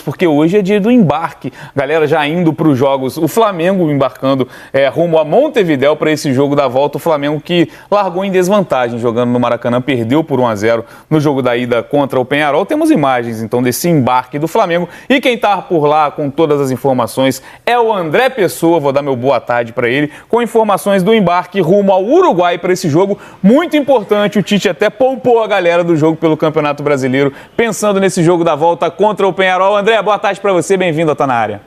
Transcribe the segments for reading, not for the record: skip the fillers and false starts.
porque hoje é dia do embarque. Galera já indo para os jogos, o Flamengo embarcando rumo a Montevidéu para esse jogo da volta. O Flamengo que largou em desvantagem jogando no Maracanã, perdeu por 1-0 no jogo da ida contra o Peñarol. Temos imagens então desse embarque do Flamengo e quem está por lá com todas as informações é o André Pessoa. Vou dar meu boa tarde para ele com informações do embarque rumo ao Uruguai para esse jogo muito importante. O Tite até poupou a galera do jogo pelo Campeonato Brasileiro pensando nesse jogo da volta contra o Peñarol. André, boa tarde para você, bem-vindo a Tá Na Área.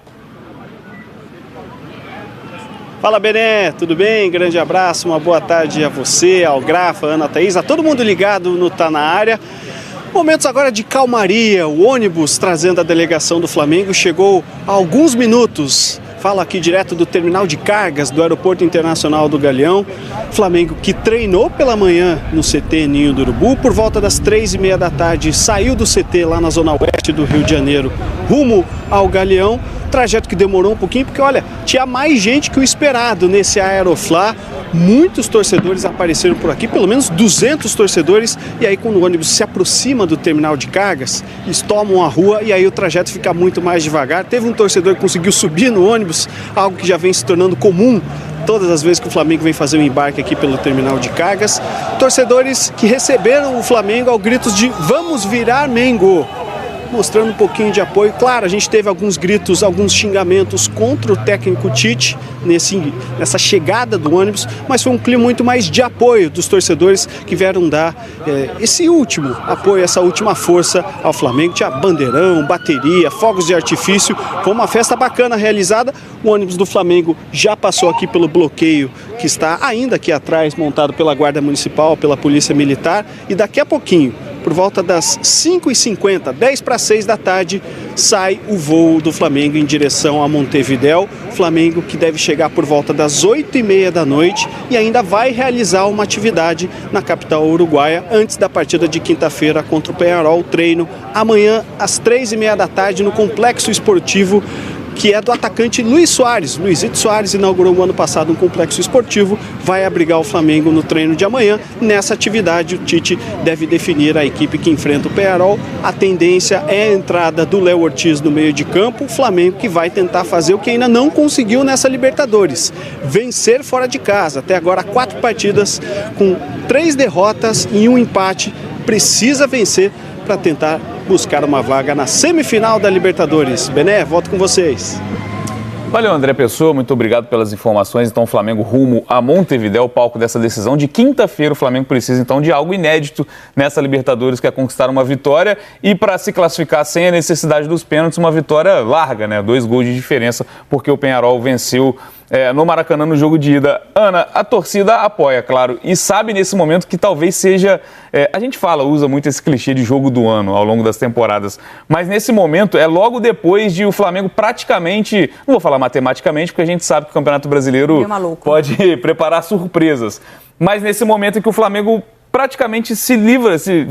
Fala, Bené, tudo bem? Grande abraço, uma boa tarde a você, ao Grafa, Ana Thaís, a todo mundo ligado no Tá Na Área. Momentos agora de calmaria, o ônibus trazendo a delegação do Flamengo chegou há alguns minutos. Falo aqui direto do terminal de cargas do Aeroporto Internacional do Galeão. Flamengo que treinou pela manhã no CT Ninho do Urubu. Por volta das 3h30 da tarde saiu do CT lá na zona oeste do Rio de Janeiro rumo ao Galeão. Trajeto que demorou um pouquinho porque, olha, tinha mais gente que o esperado nesse Aeroflá. Muitos torcedores apareceram por aqui, pelo menos 200 torcedores. E aí quando o ônibus se aproxima do terminal de cargas, eles tomam a rua e aí o trajeto fica muito mais devagar. Teve um torcedor que conseguiu subir no ônibus, algo que já vem se tornando comum todas as vezes que o Flamengo vem fazer um embarque aqui pelo terminal de cargas. Torcedores que receberam o Flamengo ao gritos de "Vamos virar Mengo!", mostrando um pouquinho de apoio. Claro, a gente teve alguns gritos, alguns xingamentos contra o técnico Tite nessa chegada do ônibus, mas foi um clima muito mais de apoio dos torcedores que vieram dar esse último apoio, essa última força ao Flamengo. Tinha bandeirão, bateria, fogos de artifício, foi uma festa bacana realizada. O ônibus do Flamengo já passou aqui pelo bloqueio que está ainda aqui atrás, montado pela Guarda Municipal, pela Polícia Militar, e daqui a pouquinho, por volta das 5h50, 5:50 da tarde, sai o voo do Flamengo em direção a Montevidéu. Flamengo que deve chegar por volta das 8h30 da noite e ainda vai realizar uma atividade na capital uruguaia antes da partida de quinta-feira contra o Peñarol. O treino amanhã às 3h30 da tarde no Complexo Esportivo, que é do atacante Luiz Soares. Luizito Soares inaugurou no ano passado um complexo esportivo, vai abrigar o Flamengo no treino de amanhã. Nessa atividade, o Tite deve definir a equipe que enfrenta o Peñarol. A tendência é a entrada do Léo Ortiz no meio de campo. O Flamengo que vai tentar fazer o que ainda não conseguiu nessa Libertadores: vencer fora de casa. Até agora, 4 partidas com 3 derrotas e 1 empate. Precisa vencer para tentar buscar uma vaga na semifinal da Libertadores. Bené, volto com vocês. Valeu, André Pessoa, muito obrigado pelas informações. Então, o Flamengo rumo a Montevidéu, palco dessa decisão de quinta-feira. O Flamengo precisa, então, de algo inédito nessa Libertadores, que é conquistar uma vitória e, para se classificar sem a necessidade dos pênaltis, uma vitória larga, né? 2 gols de diferença, porque o Peñarol venceu no Maracanã no jogo de ida. Ana, a torcida apoia, claro, e sabe nesse momento que talvez seja... a gente usa muito esse clichê de jogo do ano ao longo das temporadas, mas nesse momento é logo depois de o Flamengo praticamente, não vou falar matematicamente, porque a gente sabe que o Campeonato Brasileiro pode preparar surpresas, mas nesse momento em que o Flamengo praticamente se livra, se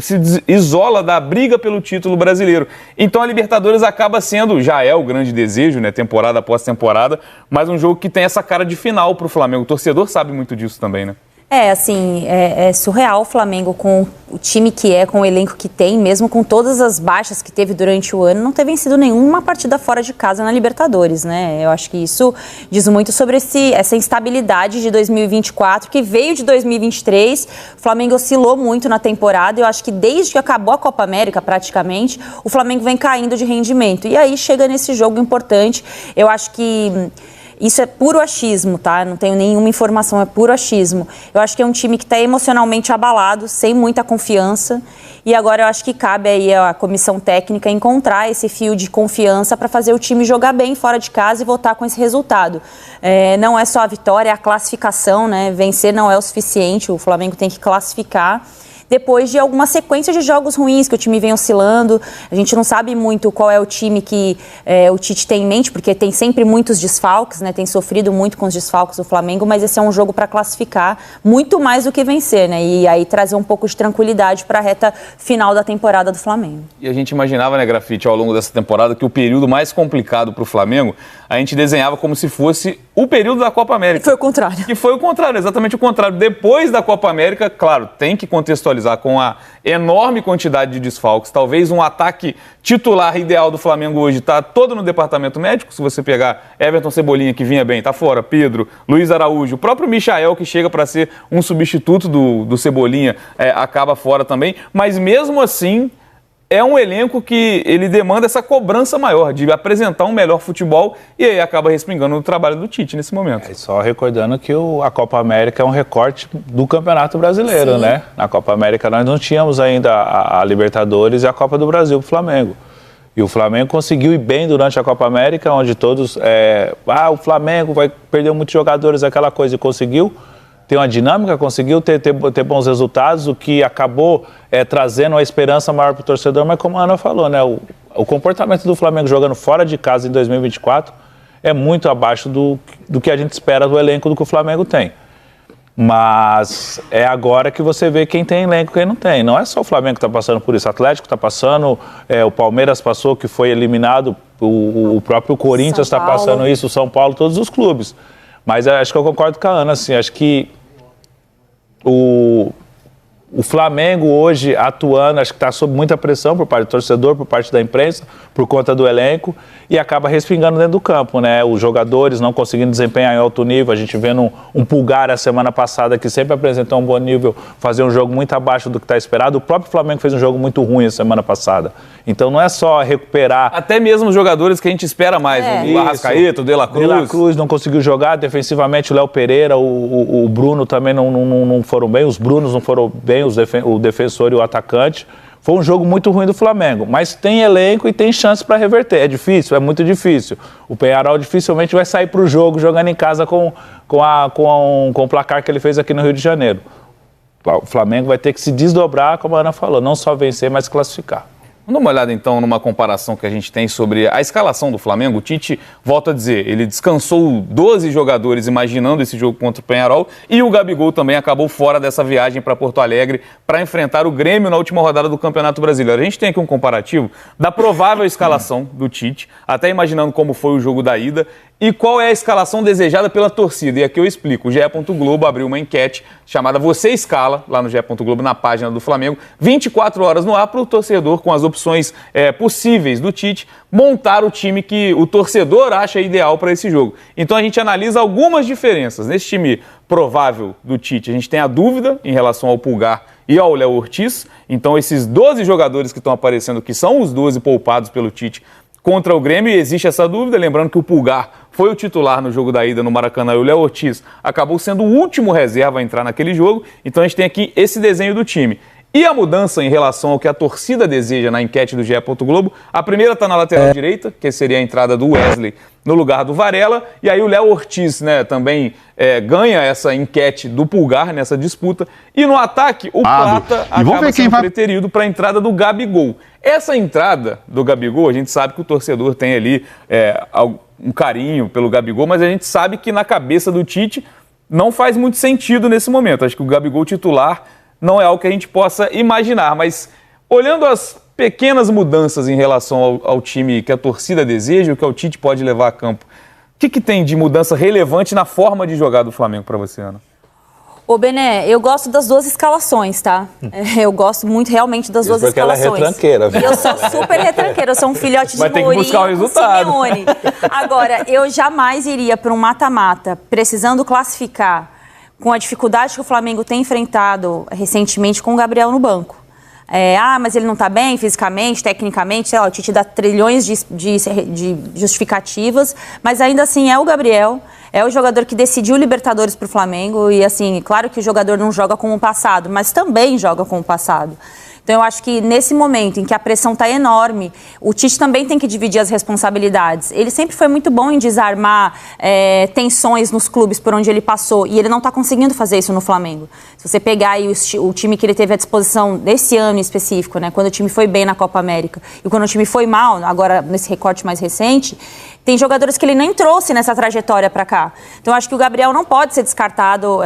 isola da briga pelo título brasileiro. Então a Libertadores acaba sendo, já é o grande desejo, né, temporada após temporada, mas um jogo que tem essa cara de final para o Flamengo. O torcedor sabe muito disso também, né? É surreal o Flamengo com o time que com o elenco que tem, mesmo com todas as baixas que teve durante o ano, não ter vencido nenhuma partida fora de casa na Libertadores, né? Eu acho que isso diz muito sobre essa instabilidade de 2024, que veio de 2023. O Flamengo oscilou muito na temporada. Eu acho que desde que acabou a Copa América, praticamente, o Flamengo vem caindo de rendimento. E aí chega nesse jogo importante. Eu acho que isso é puro achismo, tá? Não tenho nenhuma informação, é puro achismo. Eu acho que é um time que está emocionalmente abalado, sem muita confiança. E agora eu acho que cabe aí a comissão técnica encontrar esse fio de confiança para fazer o time jogar bem fora de casa e voltar com esse resultado. Não é só a vitória, é a classificação, né? Vencer não é o suficiente, o Flamengo tem que classificar. Depois de alguma sequência de jogos ruins que o time vem oscilando. A gente não sabe muito qual é o time que o Tite tem em mente, porque tem sempre muitos desfalques, né? Tem sofrido muito com os desfalques do Flamengo, mas esse é um jogo para classificar muito mais do que vencer, né? E aí trazer um pouco de tranquilidade para a reta final da temporada do Flamengo. E a gente imaginava, né, Grafite, ao longo dessa temporada, que o período mais complicado para o Flamengo, a gente desenhava como se fosse o período da Copa América. E foi o contrário. Que foi o contrário, exatamente o contrário. Depois da Copa América, claro, tem que contextualizar com a enorme quantidade de desfalques. Talvez um ataque titular ideal do Flamengo hoje está todo no departamento médico. Se você pegar Everton Cebolinha, que vinha bem, está fora. Pedro, Luiz Araújo, o próprio Michael, que chega para ser um substituto do Cebolinha, acaba fora também. Mas mesmo assim, é um elenco que ele demanda essa cobrança maior, de apresentar um melhor futebol, e aí acaba respingando no trabalho do Tite nesse momento. Só recordando que a Copa América é um recorte do Campeonato Brasileiro, né? Na Copa América nós não tínhamos ainda a Libertadores e a Copa do Brasil para o Flamengo. E o Flamengo conseguiu ir bem durante a Copa América, onde todos... o Flamengo vai perder muitos jogadores, aquela coisa, e conseguiu ter uma dinâmica, conseguiu ter bons resultados, o que acabou trazendo uma esperança maior para o torcedor, mas como a Ana falou, né, o comportamento do Flamengo jogando fora de casa em 2024 é muito abaixo do que a gente espera do elenco do que o Flamengo tem. Mas é agora que você vê quem tem elenco e quem não tem. Não é só o Flamengo que está passando por isso, o Atlético está passando, o Palmeiras passou, que foi eliminado, o próprio Corinthians está passando isso, o São Paulo, todos os clubes. Mas acho que eu concordo com a Ana, assim, acho que o Flamengo hoje atuando, acho que está sob muita pressão por parte do torcedor, por parte da imprensa, por conta do elenco, e acaba respingando dentro do campo, né? Os jogadores não conseguindo desempenhar em alto nível, a gente vendo um Pulgar a semana passada que sempre apresentou um bom nível, fazer um jogo muito abaixo do que está esperado. O próprio Flamengo fez um jogo muito ruim a semana passada. Então não é só recuperar... Até mesmo os jogadores que a gente espera mais, o Arrascaeta, o De La Cruz. De La Cruz não conseguiu jogar, defensivamente o Léo Pereira, o Bruno também não foram bem, os Brunos não foram bem, o defensor e o atacante. Foi um jogo muito ruim do Flamengo, mas tem elenco e tem chance para reverter. É difícil, é muito difícil. O Peñarol dificilmente vai sair para o jogo jogando em casa com o placar que ele fez aqui no Rio de Janeiro. O Flamengo vai ter que se desdobrar, como a Ana falou, não só vencer, mas classificar. Vamos dar uma olhada, então, numa comparação que a gente tem sobre a escalação do Flamengo. O Tite, volta a dizer, ele descansou 12 jogadores imaginando esse jogo contra o Peñarol, e o Gabigol também acabou fora dessa viagem para Porto Alegre para enfrentar o Grêmio na última rodada do Campeonato Brasileiro. A gente tem aqui um comparativo da provável escalação do Tite, até imaginando como foi o jogo da ida, e qual é a escalação desejada pela torcida. E aqui eu explico. O GE. Globo abriu uma enquete chamada Você Escala, lá no GE. Globo, na página do Flamengo, 24 horas no ar para o torcedor, com as opções possíveis do Tite, montar o time que o torcedor acha ideal para esse jogo. Então a gente analisa algumas diferenças. Nesse time provável do Tite, a gente tem a dúvida em relação ao Pulgar e ao Léo Ortiz. Então esses 12 jogadores que estão aparecendo, que são os 12 poupados pelo Tite, contra o Grêmio, existe essa dúvida, lembrando que o Pulgar foi o titular no jogo da ida no Maracanã e o Léo Ortiz acabou sendo o último reserva a entrar naquele jogo, então a gente tem aqui esse desenho do time. E a mudança em relação ao que a torcida deseja na enquete do GE. Globo, a primeira está na lateral direita, que seria a entrada do Wesley no lugar do Varela, e aí o Léo Ortiz, né, também ganha essa enquete do Pulgar nessa disputa, e no ataque o Plata acaba sendo preterido para a entrada do Gabigol. Essa entrada do Gabigol, a gente sabe que o torcedor tem ali um carinho pelo Gabigol, mas a gente sabe que na cabeça do Tite não faz muito sentido nesse momento. Acho que o Gabigol titular não é algo que a gente possa imaginar, mas olhando as pequenas mudanças em relação ao time que a torcida deseja, o que o Tite pode levar a campo, o que tem de mudança relevante na forma de jogar do Flamengo para você, Ana? Ô, Bené, eu gosto das duas escalações, tá? Eu gosto muito realmente das duas escalações. Porque ela é retranqueira, viu? Eu sou super retranqueira, eu sou um filhote de Vai ter que buscar o resultado. Simeone. Agora, eu jamais iria para um mata-mata precisando classificar com a dificuldade que o Flamengo tem enfrentado recentemente com o Gabriel no banco. Mas ele não está bem fisicamente, tecnicamente, sei lá, o Tite dá trilhões de justificativas, mas ainda assim é o Gabriel, é o jogador que decidiu Libertadores para o Flamengo e, assim, claro que o jogador não joga como o passado, mas também joga como o passado. Então, eu acho que nesse momento em que a pressão está enorme, o Tite também tem que dividir as responsabilidades. Ele sempre foi muito bom em desarmar tensões nos clubes por onde ele passou, e ele não está conseguindo fazer isso no Flamengo. Se você pegar aí o time que ele teve à disposição desse ano em específico, né, quando o time foi bem na Copa América e quando o time foi mal, agora nesse recorte mais recente, tem jogadores que ele nem trouxe nessa trajetória para cá. Então, eu acho que o Gabriel não pode ser descartado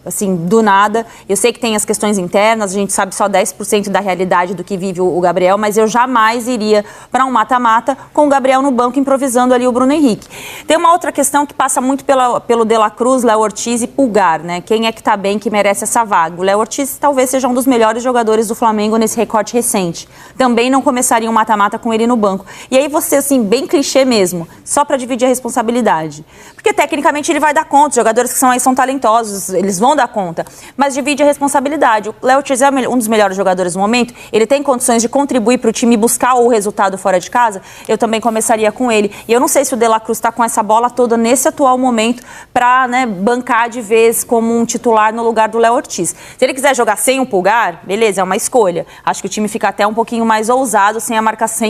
assim, do nada. Eu sei que tem as questões internas, a gente sabe só 10% dentro da realidade do que vive o Gabriel, mas eu jamais iria para um mata-mata com o Gabriel no banco improvisando ali o Bruno Henrique. Tem uma outra questão que passa muito pelo De La Cruz, Léo Ortiz e Pulgar, né? Quem é que tá bem, que merece essa vaga? O Léo Ortiz talvez seja um dos melhores jogadores do Flamengo nesse recorte recente. Também não começaria um mata-mata com ele no banco. E aí você, assim, bem clichê mesmo, só para dividir a responsabilidade. Porque tecnicamente ele vai dar conta, os jogadores que são aí são talentosos, eles vão dar conta, mas divide a responsabilidade. O Léo Ortiz é um dos melhores jogadores do momento, ele tem condições de contribuir para o time buscar o resultado fora de casa, eu também começaria com ele. E eu não sei se o De La Cruz está com essa bola toda nesse atual momento para, né, bancar de vez como um titular no lugar do Léo Ortiz. Se ele quiser jogar sem o Pulgar, beleza, é uma escolha. Acho que o time fica até um pouquinho mais ousado sem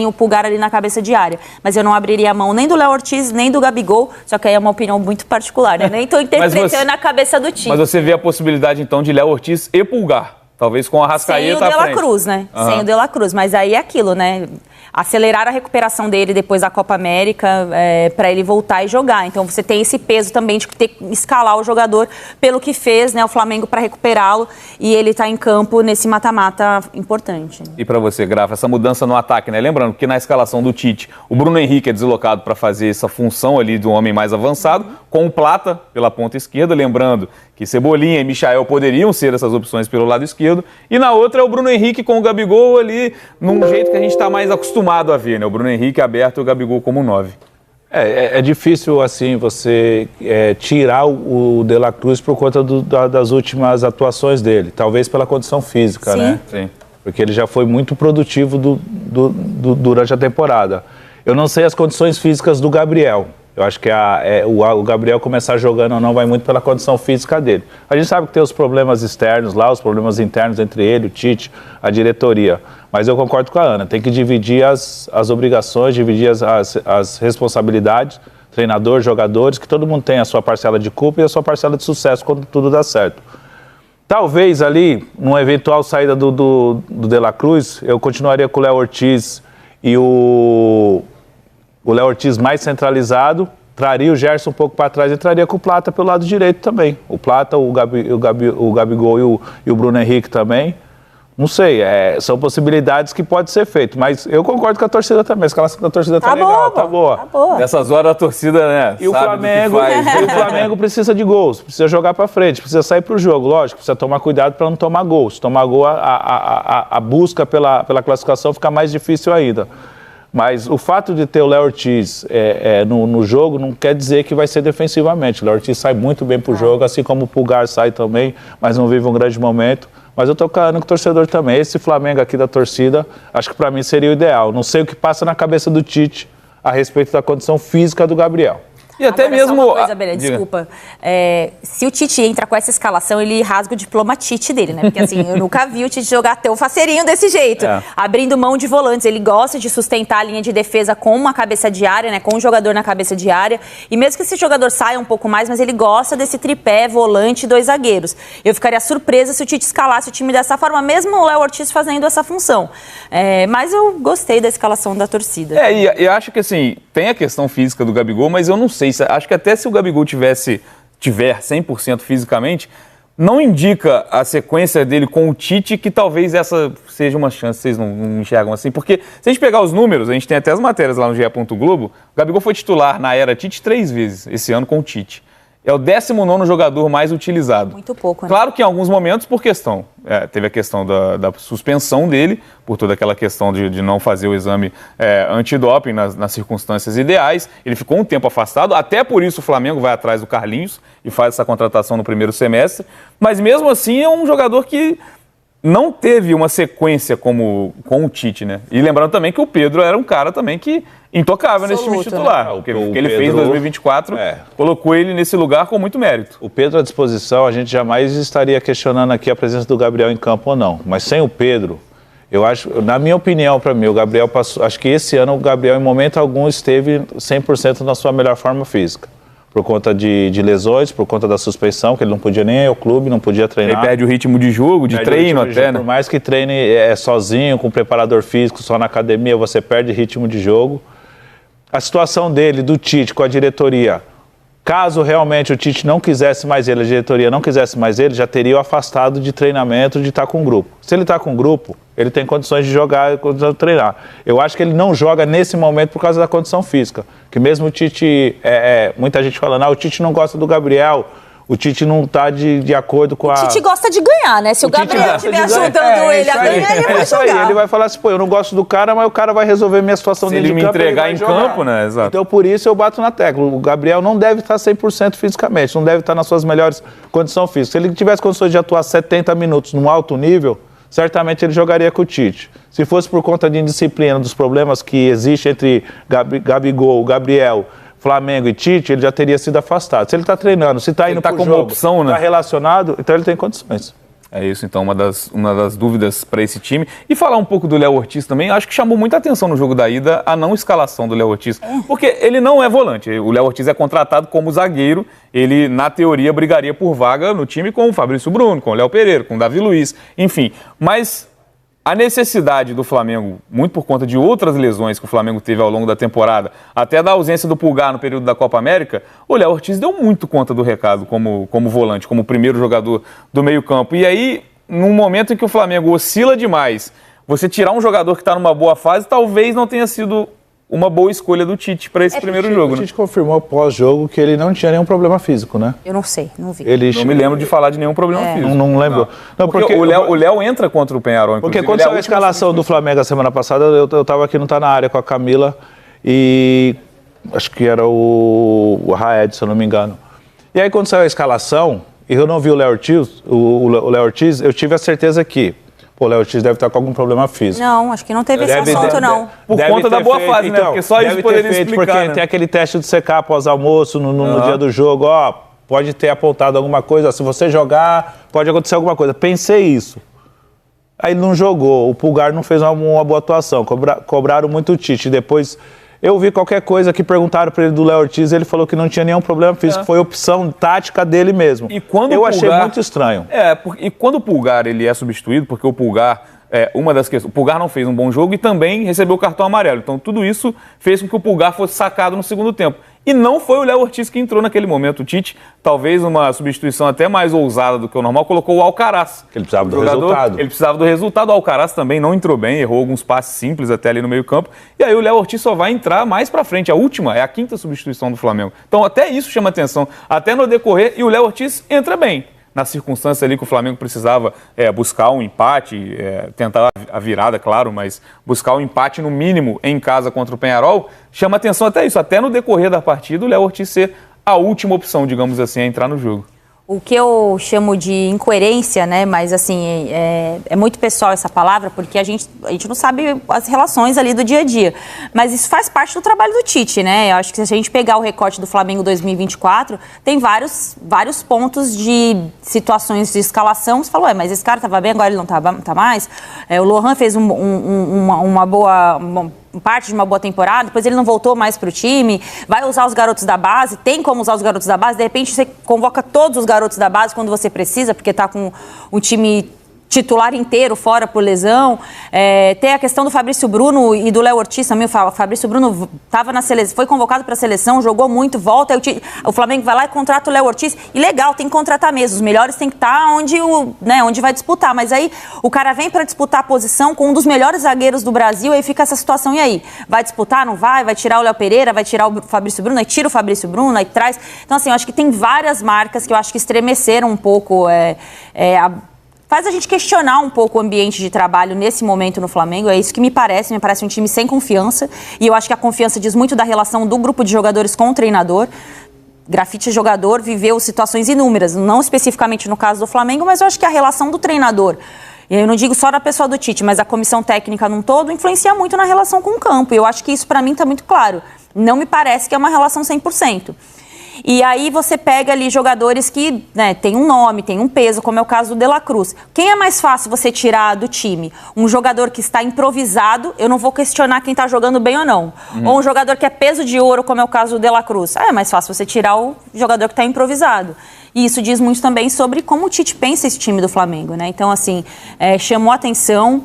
o Pulgar ali na cabeça de área. Mas eu não abriria a mão nem do Léo Ortiz, nem do Gabigol, só que aí é uma opinião muito particular, né? Nem estou interpretando a cabeça do time. Mas você vê a possibilidade, então, de Léo Ortiz e Pulgar. Talvez com a Arrascaeta à frente. Sem o De La Cruz, né? Sem o De La Cruz. Mas aí é aquilo, né? Acelerar a recuperação dele depois da Copa América para ele voltar e jogar. Então você tem esse peso também de ter que escalar o jogador pelo que fez, né, o Flamengo para recuperá-lo, e ele está em campo nesse mata-mata importante. E para você, Grafa, essa mudança no ataque, né? Lembrando que na escalação do Tite, o Bruno Henrique é deslocado para fazer essa função ali do homem mais avançado, com o Plata pela ponta esquerda, lembrando que Cebolinha e Michael poderiam ser essas opções pelo lado esquerdo, e na outra é o Bruno Henrique com o Gabigol ali, num jeito que a gente está mais acostumado a ver, né? O Bruno Henrique aberto e o Gabigol como 9. É difícil, assim, você tirar o De La Cruz por conta das últimas atuações dele, talvez pela condição física, Sim. né? Sim. Porque ele já foi muito produtivo durante a temporada. Eu não sei as condições físicas do Gabriel. Eu acho que o Gabriel começar jogando ou não vai muito pela condição física dele. A gente sabe que tem os problemas externos lá, os problemas internos entre ele, o Tite, a diretoria. Mas eu concordo com a Ana, tem que dividir as obrigações, dividir as responsabilidades, treinador, jogadores, que todo mundo tem a sua parcela de culpa e a sua parcela de sucesso quando tudo dá certo. Talvez ali, numa eventual saída do De La Cruz, eu continuaria com o Léo Ortiz e o Léo Ortiz mais centralizado, traria o Gerson um pouco para trás e traria com o Plata pelo lado direito também. O Plata, o Gabigol e o Bruno Henrique também. Não sei, são possibilidades que pode ser feito, mas eu concordo com a torcida também. A escalação da torcida tá legal, tá boa. Tá boa. Nessas horas a torcida, né, E o Flamengo precisa de gols, precisa jogar para frente, precisa sair pro jogo, lógico, precisa tomar cuidado para não tomar gol. Se tomar gol, a busca pela classificação fica mais difícil ainda. Mas o fato de ter o Léo Ortiz no jogo não quer dizer que vai ser defensivamente. O Léo Ortiz sai muito bem pro jogo, assim como o Pulgar sai também, mas não vive um grande momento. Mas eu tô falando com o torcedor também. Esse Flamengo aqui da torcida, acho que para mim seria o ideal. Não sei o que passa na cabeça do Tite a respeito da condição física do Gabriel. E até agora, mesmo... só uma coisa, Belê, desculpa. Se o Tite entra com essa escalação, ele rasga o diploma Tite dele, né? Porque assim, eu nunca vi o Tite jogar tão faceirinho desse jeito. Abrindo mão de volantes. Ele gosta de sustentar a linha de defesa com uma cabeça de área, né? Com um jogador na cabeça de área. E mesmo que esse jogador saia um pouco mais, mas ele gosta desse tripé, volante e 2 zagueiros. Eu ficaria surpresa se o Tite escalasse o time dessa forma, mesmo o Léo Ortiz fazendo essa função. Mas eu gostei da escalação da torcida. E acho que assim, tem a questão física do Gabigol, mas eu não sei. Acho que até se o Gabigol tiver 100% fisicamente, não indica a sequência dele com o Tite que talvez essa seja uma chance, vocês não enxergam assim. Porque se a gente pegar os números, a gente tem até as matérias lá no GE. Globo, o Gabigol foi titular na era Tite 3 vezes esse ano com o Tite. É o 19º jogador mais utilizado. Muito pouco, né? Claro que em alguns momentos por questão. Teve a questão da suspensão dele, por toda aquela questão de não fazer o exame antidoping nas circunstâncias ideais. Ele ficou um tempo afastado, até por isso o Flamengo vai atrás do Carlinhos e faz essa contratação no primeiro semestre. Mas mesmo assim é um jogador que não teve uma sequência com o Tite, né? E lembrando também que o Pedro era um cara também que intocável nesse time titular. Né? O que ele fez em 2024 colocou ele nesse lugar com muito mérito. O Pedro à disposição, a gente jamais estaria questionando aqui a presença do Gabriel em campo ou não. Mas sem o Pedro, eu acho, na minha opinião, para mim, o Gabriel passou. Acho que esse ano o Gabriel, em momento algum, esteve 100% na sua melhor forma física. Por conta de lesões, por conta da suspensão, que ele não podia nem ir ao clube, não podia treinar. Ele perde o ritmo de jogo, de treino até, né? Por mais que treine sozinho, com preparador físico, só na academia, você perde ritmo de jogo. A situação dele, do Tite, com a diretoria, caso realmente o Tite não quisesse mais ele, a diretoria não quisesse mais ele, já teria o afastado de treinamento de estar com o grupo. Se ele está com o grupo, Ele tem condições de jogar, condições de treinar. Eu acho que ele não joga nesse momento por causa da condição física. Que mesmo o Tite, muita gente falando, o Tite não gosta do Gabriel, o Tite não está de acordo com O Tite gosta de ganhar, né? Se o Gabriel estiver ajudando ele a ganhar, ele vai jogar. Ele vai falar assim, eu não gosto do cara, mas o cara vai resolver minha situação dentro de campo. Se ele me entregar em campo, né? Exato. Então, por isso eu bato na tecla. O Gabriel não deve estar 100% fisicamente, não deve estar nas suas melhores condições físicas. Se ele tivesse condições de atuar 70 minutos num alto nível, certamente ele jogaria com o Tite. Se fosse por conta de indisciplina, dos problemas que existem entre Gabigol, Gabriel, Flamengo e Tite, ele já teria sido afastado. Se ele está treinando, se está indo para o jogo, opção, né? Está relacionado, então ele tem condições. É isso, então, uma das dúvidas para esse time. E falar um pouco do Léo Ortiz também, acho que chamou muita atenção no jogo da ida a não escalação do Léo Ortiz. Porque ele não é volante, o Léo Ortiz é contratado como zagueiro, ele, na teoria, brigaria por vaga no time com o Fabrício Bruno, com o Léo Pereira, com o Davi Luiz, enfim. Mas a necessidade do Flamengo, muito por conta de outras lesões que o Flamengo teve ao longo da temporada, até da ausência do Pulgar no período da Copa América, o Léo Ortiz deu muito conta do recado como volante, como primeiro jogador do meio-campo. E aí, num momento em que o Flamengo oscila demais, você tirar um jogador que está numa boa fase, talvez não tenha sido uma boa escolha do Tite para esse primeiro jogo. O Tite confirmou pós-jogo que ele não tinha nenhum problema físico, né? Eu não sei, não vi. Não me lembro de falar de nenhum problema físico. Não lembro. Não, porque o Léo entra contra o Penharol, porque quando saiu a escalação do Flamengo a semana passada, eu estava aqui no Tá Na Área com a Camila e acho que era o Raed, se eu não me engano. E aí quando saiu a escalação, e eu não vi o Léo Ortiz, eu tive a certeza que o Léo Ortiz deve estar com algum problema físico. Não, acho que não teve esse assunto, não. Por conta da boa fase, né? Porque só isso poderia explicar, porque tem aquele teste de secar após almoço, no dia do jogo, pode ter apontado alguma coisa, se você jogar, pode acontecer alguma coisa. Pensei isso. Aí ele não jogou, o Pulgar não fez uma boa atuação, cobraram muito o Tite. Depois eu vi qualquer coisa que perguntaram para ele do Léo Ortiz, ele falou que não tinha nenhum problema físico, foi opção tática dele mesmo. E quando eu achei muito estranho. E quando o Pulgar ele é substituído, porque o Pulgar, uma das questões, o Pulgar não fez um bom jogo e também recebeu o cartão amarelo. Então tudo isso fez com que o Pulgar fosse sacado no segundo tempo. E não foi o Léo Ortiz que entrou naquele momento. O Tite, talvez uma substituição até mais ousada do que o normal, colocou o Alcaraz. Ele precisava do resultado. Ele precisava do resultado. O Alcaraz também não entrou bem, errou alguns passes simples até ali no meio campo. E aí o Léo Ortiz só vai entrar mais pra frente. A última é a quinta substituição do Flamengo. Então até isso chama atenção. Até no decorrer, e o Léo Ortiz entra bem. Na circunstância ali que o Flamengo precisava buscar um empate, tentar a virada, claro, mas buscar um empate no mínimo em casa contra o Penharol, chama atenção até isso. Até no decorrer da partida, o Léo Ortiz ser a última opção, digamos assim, a entrar no jogo. O que eu chamo de incoerência, né? Mas assim, é muito pessoal essa palavra, porque a gente não sabe as relações ali do dia a dia. Mas isso faz parte do trabalho do Tite, né? Eu acho que se a gente pegar o recorte do Flamengo 2024, tem vários pontos de situações de escalação. Você falou, mas esse cara estava bem, agora ele não tá mais. O Lohan fez uma boa... parte de uma boa temporada, depois ele não voltou mais para o time, vai usar os garotos da base, tem como usar os garotos da base, de repente você convoca todos os garotos da base quando você precisa, porque está com o time titular inteiro fora por lesão. Tem a questão do Fabrício Bruno e do Léo Ortiz também. O Fabrício Bruno estava na seleção, foi convocado para a seleção, jogou muito, volta, o Flamengo vai lá e contrata o Léo Ortiz. E legal, tem que contratar mesmo. Os melhores tem que estar onde vai disputar. Mas aí o cara vem para disputar a posição com um dos melhores zagueiros do Brasil, aí fica essa situação. E aí? Vai disputar? Não vai? Vai tirar o Léo Pereira? Vai tirar o Fabrício Bruno? Aí tira o Fabrício Bruno, aí traz. Então, assim, eu acho que tem várias marcas que eu acho que estremeceram um pouco faz a gente questionar um pouco o ambiente de trabalho nesse momento no Flamengo. É isso que me parece um time sem confiança. E eu acho que a confiança diz muito da relação do grupo de jogadores com o treinador. Grafite jogador viveu situações inúmeras, não especificamente no caso do Flamengo, mas eu acho que a relação do treinador, e eu não digo só da pessoa do Tite, mas a comissão técnica num todo, influencia muito na relação com o campo. E eu acho que isso para mim está muito claro. Não me parece que é uma relação 100%. E aí você pega ali jogadores que tem um nome, tem um peso, como é o caso do De La Cruz. Quem é mais fácil você tirar do time? Um jogador que está improvisado, eu não vou questionar quem está jogando bem ou não. Ou um jogador que é peso de ouro, como é o caso do De La Cruz. É mais fácil você tirar o jogador que está improvisado. E isso diz muito também sobre como o Tite pensa esse time do Flamengo, né? Então, assim, chamou a atenção,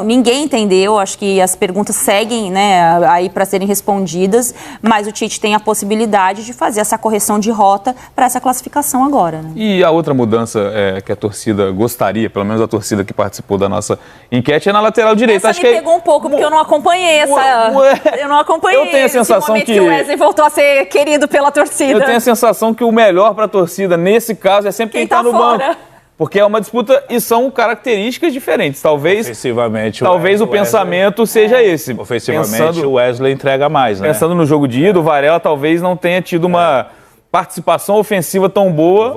ninguém entendeu, acho que as perguntas seguem, né, aí para serem respondidas, mas o Tite tem a possibilidade de fazer essa correção de rota para essa classificação agora, né? E a outra mudança que a torcida gostaria, pelo menos a torcida que participou da nossa enquete, é na lateral direita. Essa me pegou um pouco, porque eu não acompanhei eu não acompanhei eu tenho a sensação que o Wesley voltou a ser querido pela torcida. Eu tenho a sensação que o melhor para a torcida, nesse caso, é sempre quem está no banco. Porque é uma disputa e são características diferentes. Talvez o pensamento seja esse. Ofensivamente, o Wesley entrega mais, né? Pensando no jogo de ida, o Varela talvez não tenha tido uma participação ofensiva tão boa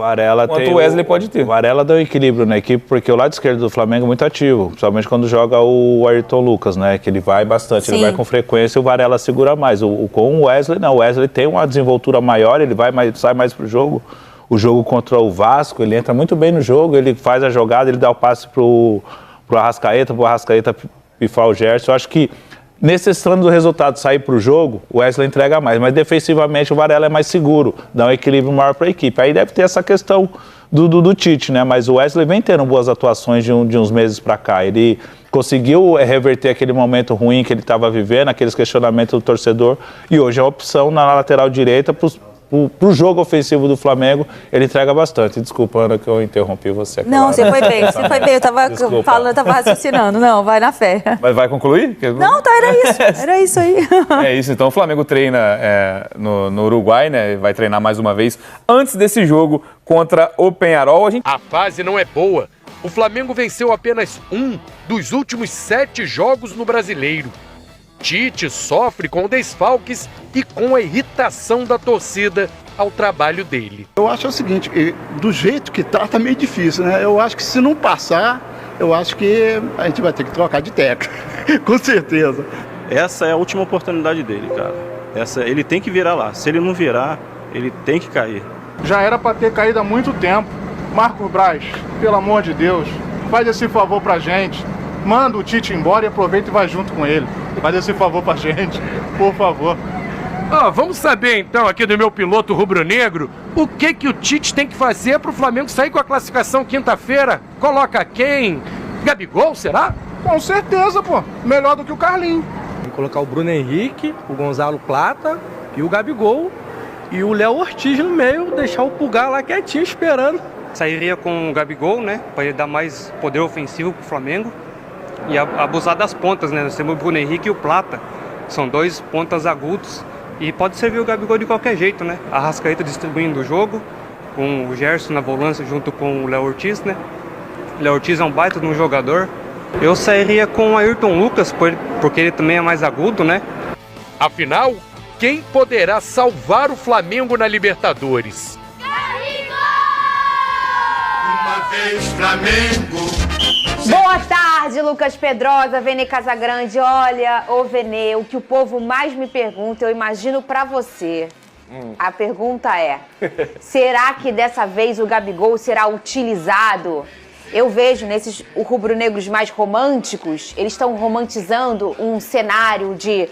quanto o Wesley pode ter. O Varela dá um equilíbrio na equipe, porque o lado esquerdo do Flamengo é muito ativo, principalmente quando joga o Ayrton Lucas, né? Que ele vai bastante, Sim. Ele vai com frequência e o Varela segura mais. Com o Wesley, não. O Wesley tem uma desenvoltura maior, ele sai mais pro jogo. O jogo contra o Vasco, ele entra muito bem no jogo, ele faz a jogada, ele dá o passe pro Arrascaeta pifar o Gerson. Eu acho que, necessitando do resultado sair para o jogo, o Wesley entrega mais, mas defensivamente o Varela é mais seguro, dá um equilíbrio maior para a equipe. Aí deve ter essa questão do Tite, né? Mas o Wesley vem tendo boas atuações de uns meses para cá. Ele conseguiu reverter aquele momento ruim que ele estava vivendo, aqueles questionamentos do torcedor, e hoje é uma opção na lateral direita pro jogo ofensivo do Flamengo, ele entrega bastante. Desculpa, Ana, que eu interrompi você. Não, você foi bem. Eu tava falando, eu tava raciocinando. Não, vai na fé. Mas vai concluir? Não, tá, era isso aí. É isso, então o Flamengo treina no Uruguai, né? Vai treinar mais uma vez antes desse jogo contra o Peñarol. A fase não é boa. O Flamengo venceu apenas um dos últimos 7 jogos no Brasileiro. Tite sofre com desfalques e com a irritação da torcida ao trabalho dele. Eu acho o seguinte, do jeito que tá meio difícil, né? Eu acho que se não passar, eu acho que a gente vai ter que trocar de técnico, com certeza. Essa é a última oportunidade dele, cara. Ele tem que virar lá. Se ele não virar, ele tem que cair. Já era para ter caído há muito tempo. Marcos Braz, pelo amor de Deus, faz esse favor pra gente. Manda o Tite embora e aproveita e vai junto com ele. Faz esse favor pra gente, por favor. Vamos saber então aqui do meu piloto rubro-negro o que o Tite tem que fazer pro Flamengo sair com a classificação quinta-feira. Coloca quem? Gabigol, será? Com certeza, pô. Melhor do que o Carlinhos. Vou colocar o Bruno Henrique, o Gonzalo Plata e o Gabigol. E o Léo Ortiz no meio, deixar o Pulgar lá quietinho esperando. Sairia com o Gabigol, né? Para ele dar mais poder ofensivo pro Flamengo. E abusar das pontas, né? Nós temos o Bruno Henrique e o Plata. São 2 pontas agudos. E pode servir o Gabigol de qualquer jeito, né? A Arrascaeta distribuindo o jogo, com o Gerson na volância junto com o Léo Ortiz, né? O Léo Ortiz é um baita de um jogador. Eu sairia com o Ayrton Lucas, porque ele também é mais agudo, né? Afinal, quem poderá salvar o Flamengo na Libertadores? Uma vez Flamengo. Boa tarde, Lucas Pedrosa, Vene Casagrande. Olha, ô Vene, o que o povo mais me pergunta, eu imagino pra você. A pergunta é, será que dessa vez o Gabigol será utilizado? Eu vejo nesses rubro-negros mais românticos, eles estão romantizando um cenário de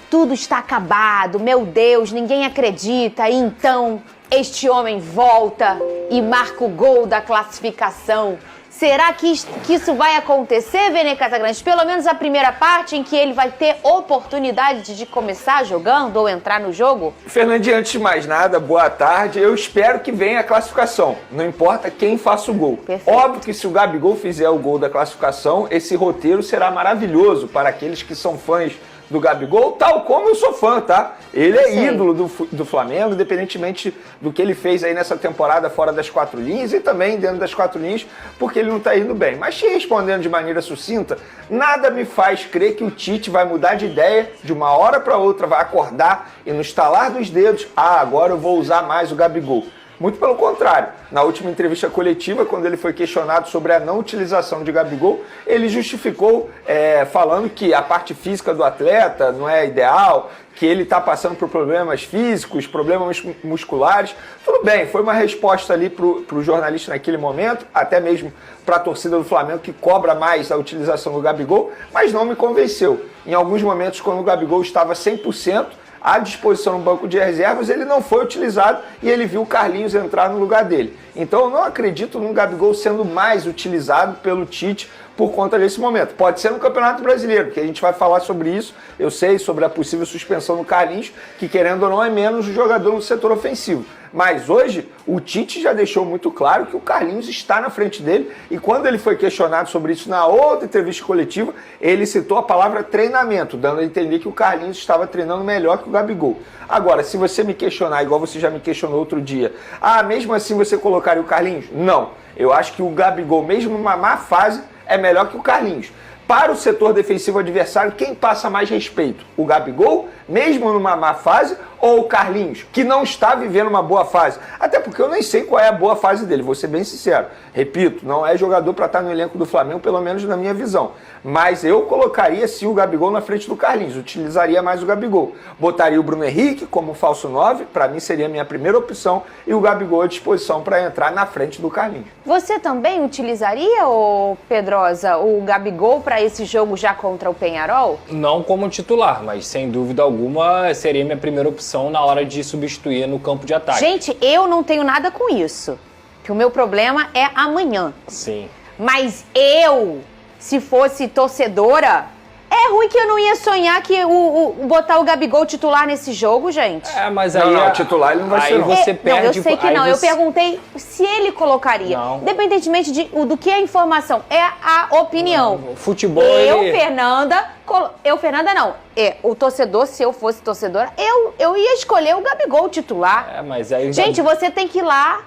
tudo está acabado, meu Deus, ninguém acredita, e então este homem volta e marca o gol da classificação. Será que isso vai acontecer, Vene Casagrande? Pelo menos a primeira parte em que ele vai ter oportunidade de começar jogando ou entrar no jogo? Fernandinho, antes de mais nada, boa tarde. Eu espero que venha a classificação. Não importa quem faça o gol. Perfeito. Óbvio que se o Gabigol fizer o gol da classificação, esse roteiro será maravilhoso para aqueles que são fãs do Gabigol, tal como eu sou fã, tá? Ele é ídolo do Flamengo, independentemente do que ele fez aí nessa temporada fora das 4 linhas e também dentro das 4 linhas, porque ele não tá indo bem. Mas te respondendo de maneira sucinta, nada me faz crer que o Tite vai mudar de ideia de uma hora para outra, vai acordar e no estalar dos dedos, agora eu vou usar mais o Gabigol. Muito pelo contrário, na última entrevista coletiva, quando ele foi questionado sobre a não utilização de Gabigol, ele justificou falando que a parte física do atleta não é ideal, que ele está passando por problemas físicos, problemas musculares. Tudo bem, foi uma resposta ali para o jornalista naquele momento, até mesmo para a torcida do Flamengo, que cobra mais a utilização do Gabigol, mas não me convenceu. Em alguns momentos, quando o Gabigol estava 100%, à disposição no banco de reservas, ele não foi utilizado e ele viu o Carlinhos entrar no lugar dele. Então eu não acredito no Gabigol sendo mais utilizado pelo Tite por conta desse momento. Pode ser no Campeonato Brasileiro, que a gente vai falar sobre isso, eu sei, sobre a possível suspensão do Carlinhos, que querendo ou não é menos jogador no setor ofensivo. Mas hoje, o Tite já deixou muito claro que o Carlinhos está na frente dele e quando ele foi questionado sobre isso na outra entrevista coletiva, ele citou a palavra treinamento, dando a entender que o Carlinhos estava treinando melhor que o Gabigol. Agora, se você me questionar, igual você já me questionou outro dia, mesmo assim você colocaria o Carlinhos? Não. Eu acho que o Gabigol, mesmo numa má fase, é melhor que o Carlinhos. Para o setor defensivo adversário, quem passa mais respeito? O Gabigol, mesmo numa má fase, ou o Carlinhos, que não está vivendo uma boa fase? Até porque eu nem sei qual é a boa fase dele, vou ser bem sincero. Repito, não é jogador para estar no elenco do Flamengo, pelo menos na minha visão. Mas eu colocaria sim o Gabigol na frente do Carlinhos, utilizaria mais o Gabigol. Botaria o Bruno Henrique como falso 9, para mim seria a minha primeira opção, e o Gabigol à disposição para entrar na frente do Carlinhos. Você também utilizaria, ô Pedrosa, o Gabigol para esse jogo já contra o Peñarol? Não como titular, mas sem dúvida alguma seria minha primeira opção na hora de substituir no campo de ataque. Gente, eu não tenho nada com isso, que o meu problema é amanhã. Sim. Mas eu, se fosse torcedora, é ruim que eu não ia sonhar que botar o Gabigol titular nesse jogo, gente. Mas aí... Não, titular ele não vai ser. Você perde... Não, eu sei que não. Eu perguntei se ele colocaria. Não. Independentemente do que é a informação, é a opinião. O futebol, Fernanda não. O torcedor, se eu fosse torcedora, eu ia escolher o Gabigol titular. Mas aí... Gente, você tem que ir lá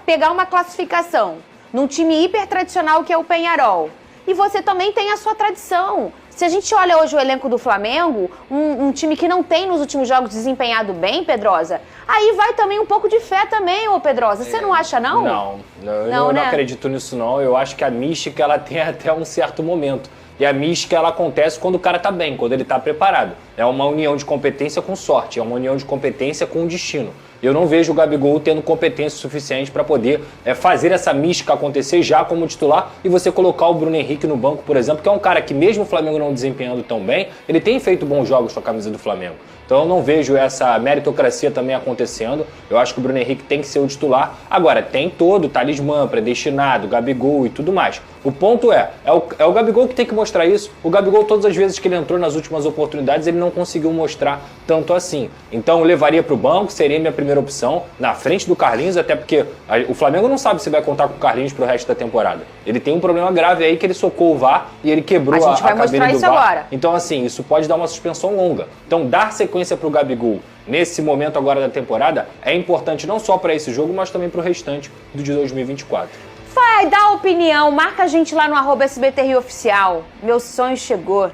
pegar uma classificação num time hiper tradicional que é o Peñarol. E você também tem a sua tradição. Se a gente olha hoje o elenco do Flamengo, um time que não tem nos últimos jogos desempenhado bem, Pedrosa, aí vai também um pouco de fé também, ô Pedrosa. Você não acha, não? Eu não acredito nisso, não. Eu acho que a mística, ela tem até um certo momento. E a mística, ela acontece quando o cara tá bem, quando ele tá preparado. É uma união de competência com sorte, é uma união de competência com destino. Eu não vejo o Gabigol tendo competência suficiente para poder fazer essa mística acontecer já como titular e você colocar o Bruno Henrique no banco, por exemplo, que é um cara que mesmo o Flamengo não desempenhando tão bem, ele tem feito bons jogos com a camisa do Flamengo. Então eu não vejo essa meritocracia também acontecendo. Eu acho que o Bruno Henrique tem que ser o titular. Agora, tem todo o talismã, predestinado, Gabigol e tudo mais. O ponto é o Gabigol que tem que mostrar isso. O Gabigol, todas as vezes que ele entrou nas últimas oportunidades, ele não conseguiu mostrar tanto assim. Então eu levaria para o banco, seria minha primeira opção, na frente do Carlinhos, até porque o Flamengo não sabe se vai contar com o Carlinhos pro resto da temporada. Ele tem um problema grave aí que ele socou o VAR e ele quebrou a cabine do VAR. A gente vai mostrar isso agora. Então assim, isso pode dar uma suspensão longa. Então dar sequência para o Gabigol nesse momento agora da temporada é importante não só para esse jogo, mas também para o restante do de 2024. Vai, dá opinião, marca a gente lá no @SBT Rio Oficial. Meu sonho chegou,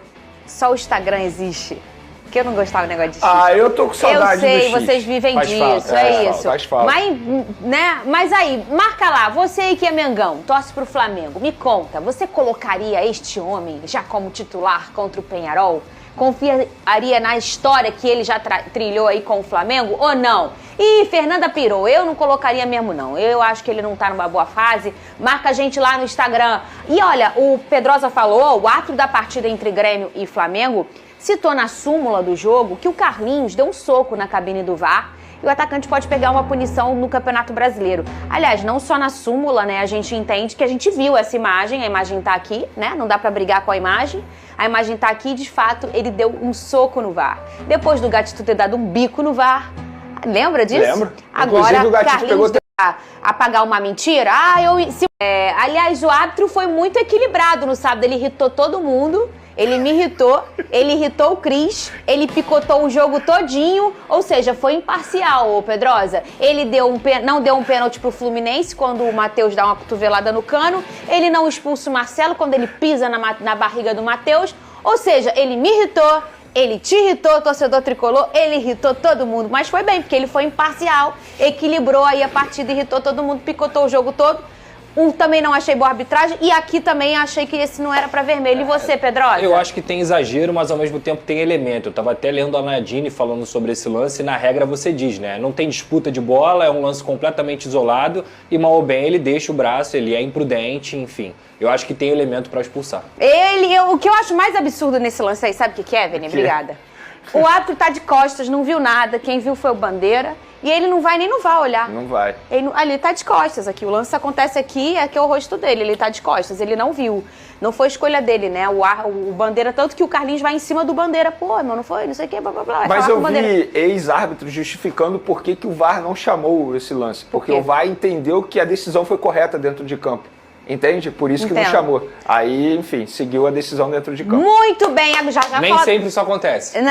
só o Instagram existe. Que eu não gostava do negócio de X. Eu tô com saudade do X. Eu sei, vocês vivem disso, isso. Faz falta. Mas aí, marca lá, você aí que é Mengão, torce pro Flamengo, me conta, você colocaria este homem já como titular contra o Peñarol? Confiaria na história que ele já trilhou aí com o Flamengo ou não? Ih, Fernanda pirou, eu não colocaria mesmo não. Eu acho que ele não tá numa boa fase. Marca a gente lá no Instagram. E olha, o Pedrosa falou, o árbitro da partida entre Grêmio e Flamengo citou na súmula do jogo que o Carlinhos deu um soco na cabine do VAR e o atacante pode pegar uma punição no Campeonato Brasileiro. Aliás, não só na súmula, né? A gente entende que a gente viu essa imagem, a imagem tá aqui, né? Não dá pra brigar com a imagem. A imagem tá aqui e, de fato, ele deu um soco no VAR. Depois do Gatito ter dado um bico no VAR. Lembra disso? Lembro. Agora, o Carlinhos deu apagar uma mentira. Aliás, o árbitro foi muito equilibrado no sábado. Ele irritou todo mundo. Ele me irritou, ele irritou o Cris, ele picotou o jogo todinho, ou seja, foi imparcial, ô Pedrosa. Ele não deu um pênalti pro Fluminense quando o Matheus dá uma cotovelada no Cano, ele não expulsa o Marcelo quando ele pisa na barriga do Matheus, ou seja, ele me irritou, ele te irritou, torcedor tricolor, ele irritou todo mundo, mas foi bem, porque ele foi imparcial, equilibrou aí a partida, irritou todo mundo, picotou o jogo todo. Também não achei boa arbitragem e aqui também achei que esse não era pra vermelho. E você, Pedrosa? Eu acho que tem exagero, mas ao mesmo tempo tem elemento. Eu tava até lendo a Nadine falando sobre esse lance e na regra você diz, né? Não tem disputa de bola, é um lance completamente isolado e mal ou bem ele deixa o braço, ele é imprudente, enfim. Eu acho que tem elemento pra expulsar. O que eu acho mais absurdo nesse lance aí, sabe o que é, Vini? Obrigada. O árbitro tá de costas, não viu nada. Quem viu foi o Bandeira. E ele não vai olhar. Não vai. Ele tá de costas aqui. O lance acontece aqui, aqui é o rosto dele. Ele tá de costas, ele não viu. Não foi escolha dele, né? O Bandeira, tanto que o Carlinhos vai em cima do Bandeira. Pô, não foi, não sei o que, blá, blá, blá. Mas eu vi ex-árbitros justificando por que o VAR não chamou esse lance. Porque o VAR entendeu que a decisão foi correta dentro de campo. Entende? Por isso que não chamou. Aí, enfim, seguiu a decisão dentro de campo. Muito bem, já Nem sempre isso acontece. Não.